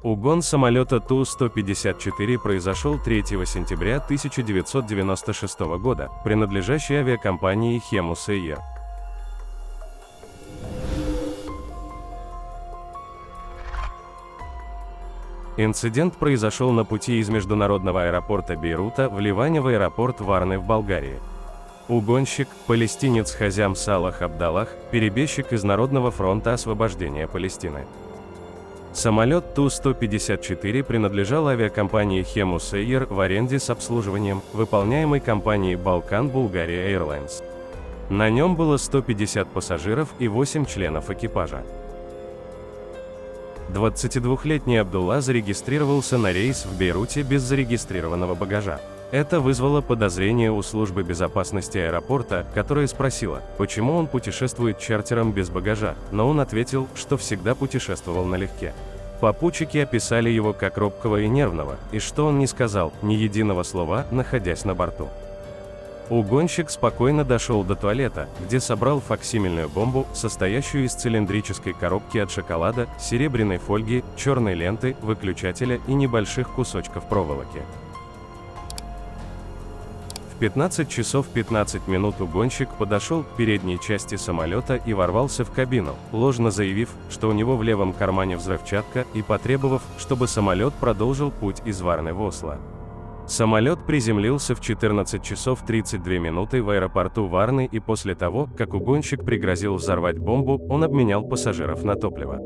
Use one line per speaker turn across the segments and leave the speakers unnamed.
Угон самолета Ту-154 произошел 3 сентября 1996 года, принадлежащей авиакомпании Hemus Air. Инцидент произошел на пути из международного аэропорта Бейрута в Ливане в аэропорт Варны в Болгарии. Угонщик, палестинец Хазям Салах Абдаллах, перебежчик из Народного фронта освобождения Палестины. Самолет Ту-154 принадлежал авиакомпании Hemus Air в аренде с обслуживанием, выполняемой компанией Balkan Bulgaria Airlines. На нем было 150 пассажиров и 8 членов экипажа. 22-летний Абдулла зарегистрировался на рейс в Бейруте без зарегистрированного багажа. Это вызвало подозрение у службы безопасности аэропорта, которая спросила, почему он путешествует чартером без багажа, но он ответил, что всегда путешествовал налегке. Попутчики описали его как робкого и нервного, и что он не сказал ни единого слова, находясь на борту. Угонщик спокойно дошел до туалета, где собрал факсимильную бомбу, состоящую из цилиндрической коробки от шоколада, серебряной фольги, черной ленты, выключателя и небольших кусочков проволоки. В 15 часов 15 минут угонщик подошел к передней части самолета и ворвался в кабину, ложно заявив, что у него в левом кармане взрывчатка, и потребовав, чтобы самолет продолжил путь из Варны в Осло. Самолет приземлился в 14 часов 32 минуты в аэропорту Варны, и после того, как угонщик пригрозил взорвать бомбу, он обменял пассажиров на топливо.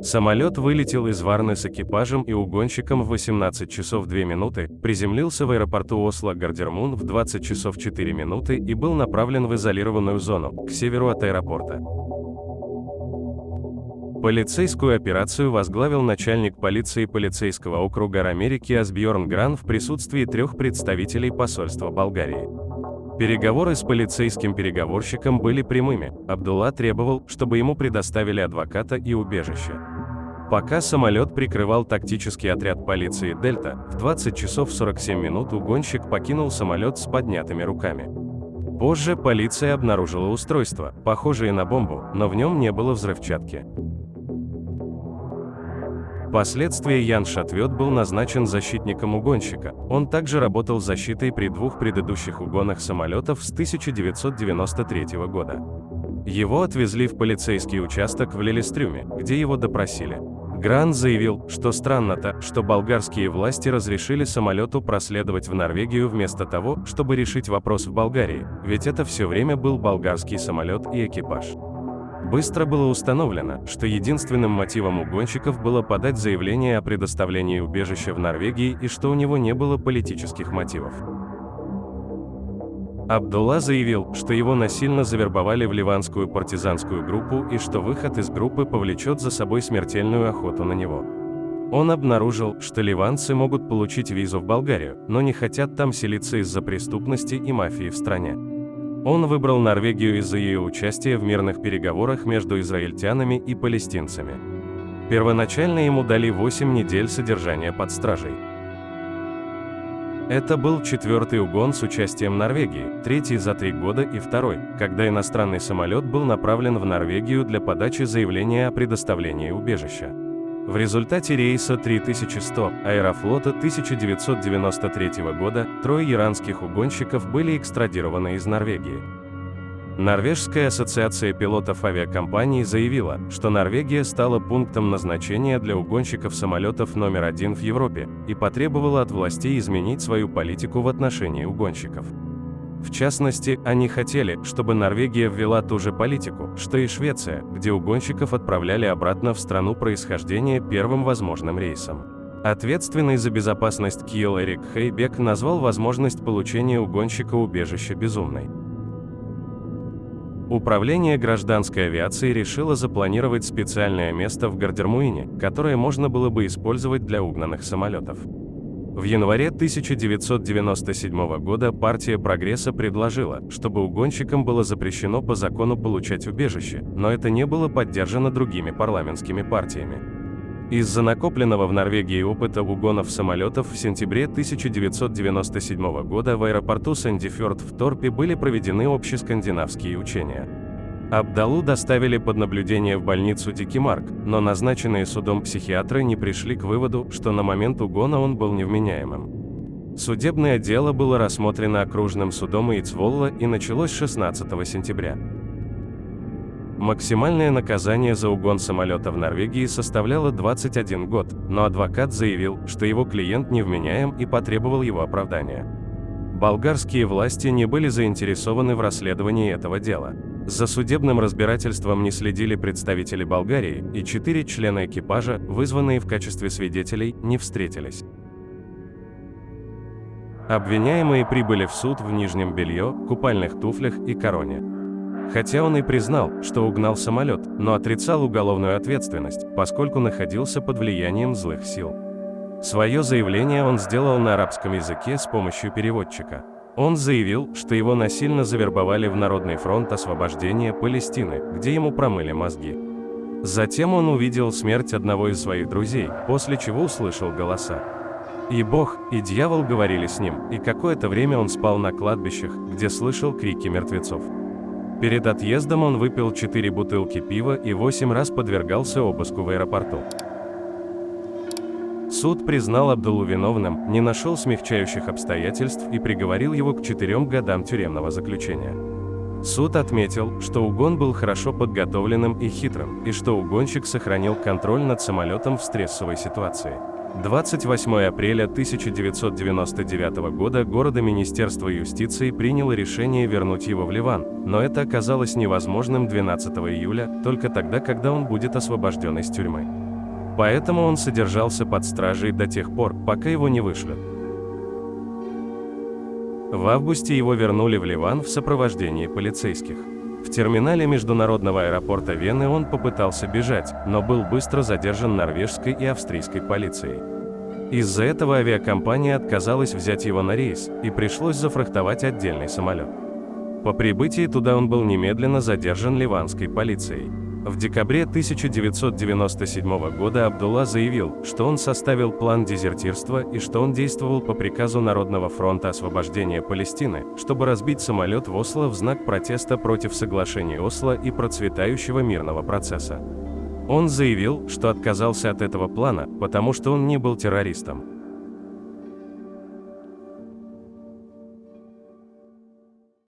Самолет вылетел из Варны с экипажем и угонщиком в 18 часов 2 минуты, приземлился в аэропорту Осло-Гардермун в 20 часов 4 минуты и был направлен в изолированную зону, к северу от аэропорта. Полицейскую операцию возглавил начальник полиции полицейского округа Америки Асбьорн Гран в присутствии 3 представителей посольства Болгарии. Переговоры с полицейским переговорщиком были прямыми. Абдулла требовал, чтобы ему предоставили адвоката и убежище. Пока самолет прикрывал тактический отряд полиции «Дельта», в 20 часов 47 минут угонщик покинул самолет с поднятыми руками. Позже полиция обнаружила устройство, похожее на бомбу, но в нем не было взрывчатки. Впоследствии Ян Шатвет был назначен защитником угонщика. Он также работал защитой при 2 предыдущих угонах самолетов с 1993 года. Его отвезли в полицейский участок в Лилестрюме, где его допросили. Гран заявил, что странно-то, что болгарские власти разрешили самолету проследовать в Норвегию вместо того, чтобы решить вопрос в Болгарии, ведь это все время был болгарский самолет и экипаж. Быстро было установлено, что единственным мотивом угонщиков было подать заявление о предоставлении убежища в Норвегии и что у него не было политических мотивов. Абдулла заявил, что его насильно завербовали в ливанскую партизанскую группу и что выход из группы повлечет за собой смертельную охоту на него. Он обнаружил, что ливанцы могут получить визу в Болгарию, но не хотят там селиться из-за преступности и мафии в стране. Он выбрал Норвегию из-за ее участия в мирных переговорах между израильтянами и палестинцами. Первоначально ему дали 8 недель содержания под стражей. Это был 4-й угон с участием Норвегии, 3-й за 3 года и 2-й, когда иностранный самолет был направлен в Норвегию для подачи заявления о предоставлении убежища. В результате рейса 3100 Аэрофлота 1993 года 3 иранских угонщиков были экстрадированы из Норвегии. Норвежская ассоциация пилотов авиакомпаний заявила, что Норвегия стала пунктом назначения для угонщиков самолетов номер 1 в Европе и потребовала от властей изменить свою политику в отношении угонщиков. В частности, они хотели, чтобы Норвегия ввела ту же политику, что и Швеция, где угонщиков отправляли обратно в страну происхождения первым возможным рейсом. Ответственный за безопасность Киел Эрик Хейбек назвал возможность получения угонщика убежища безумной. Управление гражданской авиации решило запланировать специальное место в Гардермуине, которое можно было бы использовать для угнанных самолетов. В январе 1997 года партия Прогресса предложила, чтобы угонщикам было запрещено по закону получать убежище, но это не было поддержано другими парламентскими партиями. Из-за накопленного в Норвегии опыта угонов самолетов в сентябре 1997 года в аэропорту Сандефьорд в Торпе были проведены общескандинавские учения. Абдаллу доставили под наблюдение в больницу Дикимарк, но назначенные судом психиатры не пришли к выводу, что на момент угона он был невменяемым. Судебное дело было рассмотрено окружным судом Эйцволла и началось 16 сентября. Максимальное наказание за угон самолета в Норвегии составляло 21 год, но адвокат заявил, что его клиент невменяем и потребовал его оправдания. Болгарские власти не были заинтересованы в расследовании этого дела. За судебным разбирательством не следили представители Болгарии, и 4 члена экипажа, вызванные в качестве свидетелей, не встретились. Обвиняемые прибыли в суд в нижнем белье, купальных туфлях и короне. Хотя он и признал, что угнал самолет, но отрицал уголовную ответственность, поскольку находился под влиянием злых сил. Свое заявление он сделал на арабском языке с помощью переводчика. Он заявил, что его насильно завербовали в Народный фронт освобождения Палестины, где ему промыли мозги. Затем он увидел смерть одного из своих друзей, после чего услышал голоса. И Бог, и дьявол говорили с ним, и какое-то время он спал на кладбищах, где слышал крики мертвецов. Перед отъездом он выпил 4 бутылки пива и 8 раз подвергался обыску в аэропорту. Суд признал Абдуллу виновным, не нашел смягчающих обстоятельств и приговорил его к 4 годам тюремного заключения. Суд отметил, что угон был хорошо подготовленным и хитрым, и что угонщик сохранил контроль над самолетом в стрессовой ситуации. 28 апреля 1999 года города Министерство юстиции приняло решение вернуть его в Ливан, но это оказалось невозможным 12 июля, только тогда, когда он будет освобожден из тюрьмы. Поэтому он содержался под стражей до тех пор, пока его не вышлют. В августе его вернули в Ливан в сопровождении полицейских. В терминале международного аэропорта Вены он попытался бежать, но был быстро задержан норвежской и австрийской полицией. Из-за этого авиакомпания отказалась взять его на рейс, и пришлось зафрахтовать отдельный самолет. По прибытии туда он был немедленно задержан ливанской полицией. В декабре 1997 года Абдулла заявил, что он составил план дезертирства и что он действовал по приказу Народного фронта освобождения Палестины, чтобы разбить самолет в Осло в знак протеста против соглашений Осло и процветающего мирного процесса. Он заявил, что отказался от этого плана, потому что он не был террористом.